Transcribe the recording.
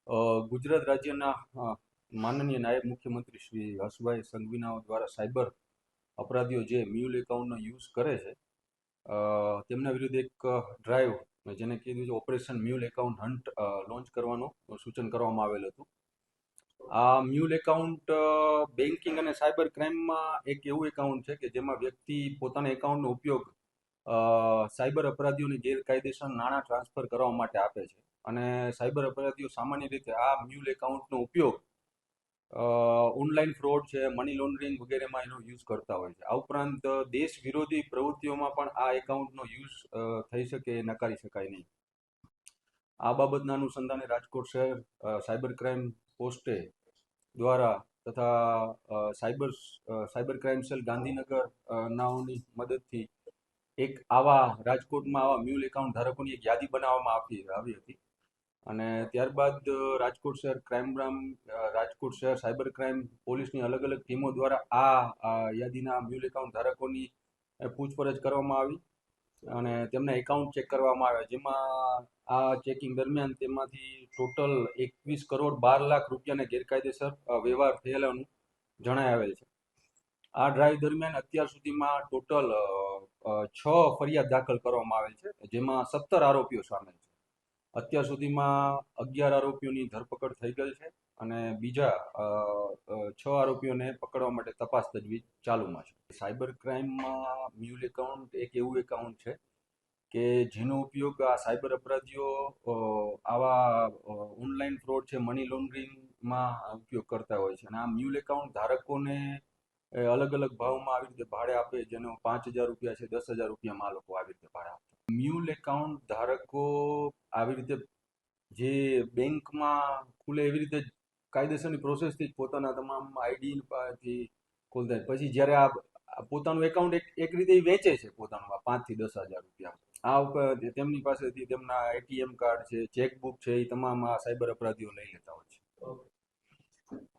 ગુજરાત રાજ્યના માનનીય નાયબ મુખ્યમંત્રી શ્રી હર્ષભાઈ સંઘવીના દ્વારા સાયબર અપરાધીઓ જે મ્યુલ એકાઉન્ટનો યુઝ કરે છે તેમના વિરુદ્ધ એક ડ્રાઈવ જેને કીધું છે operation mule account hunt launch કરવાનું સૂચન કરવામાં આવેલ હતું. આ મ્યુલ એકાઉન્ટ બેન્કિંગ અને સાયબર ક્રાઇમમાં એક એવું એકાઉન્ટ છે કે જેમાં વ્યક્તિ પોતાના એકાઉન્ટનો ઉપયોગ સાયબર અપરાધીઓને ગેરકાયદેસર નાણાં ટ્રાન્સફર કરવા માટે આપે છે અને સાયબર અપરાધીઓ સામાન્ય રીતે આ મ્યુલ એકાઉન્ટનો ઉપયોગ ઓનલાઈન ફ્રોડ છે, મની લોન્ડરિંગ વગેરેમાં એનો યુઝ કરતા હોય છે. આ ઉપરાંત દેશ વિરોધી પ્રવૃત્તિઓમાં પણ આ એકાઉન્ટનો યુઝ થઈ શકે એ નકારી શકાય નહીં. આ બાબતના અનુસંધાને રાજકોટ શહેર સાયબર ક્રાઇમ પોસ્ટે દ્વારા તથા સાયબર ક્રાઇમ સેલ ગાંધીનગર નાઓની મદદથી એક રાજકોટમાં આવા મ્યુલ એકાઉન્ટ ધારકોની એક યાદી બનાવવામાં આવી હતી અને ત્યારબાદ રાજકોટ શહેર રાજકોટ શહેર સાયબર ક્રાઇમ પોલીસની અલગ અલગ ટીમો દ્વારા આ યાદીના મ્યુલ એકાઉન્ટ ધારકોની પૂછપરછ કરવામાં આવી અને તેમના એકાઉન્ટ ચેક કરવામાં આવ્યા, જેમાં આ ચેકિંગ દરમિયાન તેમાંથી ટોટલ 21,12,00,000 રૂપિયાના ગેરકાયદેસર વ્યવહાર થયેલાનું જણાય આવેલ છે. આ ડ્રાઈવ દરમિયાન અત્યાર સુધીમાં ટોટલ 6 ફરિયાદ દાખલ કરવામાં આવેલ છે, જેમાં 17 આરોપીઓ સામેલ છે. અત્યાર સુધીમાં 11 આરોપીઓની ધરપકડ થઈ ગઈ છે અને બીજા 6 આરોપીઓને પકડવા માટે તપાસ તજવીજ ચાલુમાં છે. સાયબર ક્રાઇમમાં મ્યુલ એકાઉન્ટ એક એવું એકાઉન્ટ છે કે જેનો ઉપયોગ આ સાયબર અપરાધીઓ આવા ઓનલાઈન ફ્રોડ છે, મની લોન્ડરિંગમાં ઉપયોગ કરતા હોય છે અને આ મ્યુલ એકાઉન્ટ ધારકોને અલગ અલગ ભાવમાં આવી રીતે ભાડે આપે, જેનો 5,000 રૂપિયા છે, 10,000 રૂપિયામાં આ લોકો આવી રીતે ભાડે આપે. મ્યુલ એકાઉન્ટ ધારકો આવી રીતે જે બેંકમાં ખુલે એવી રીતે કાયદેસરની પ્રોસેસથી જ પોતાના તમામ આઈડીથી ખોલતા. પછી જ્યારે આ પોતાનું એકાઉન્ટ એક રીતે વેચે છે પોતાનું 5,000 થી 10,000 રૂપિયા. આ ઉપર તેમની પાસેથી તેમના એટીએમ કાર્ડ છે, ચેકબુક છે, એ તમામ આ સાયબર અપરાધીઓ લઈ લેતા હોય છે.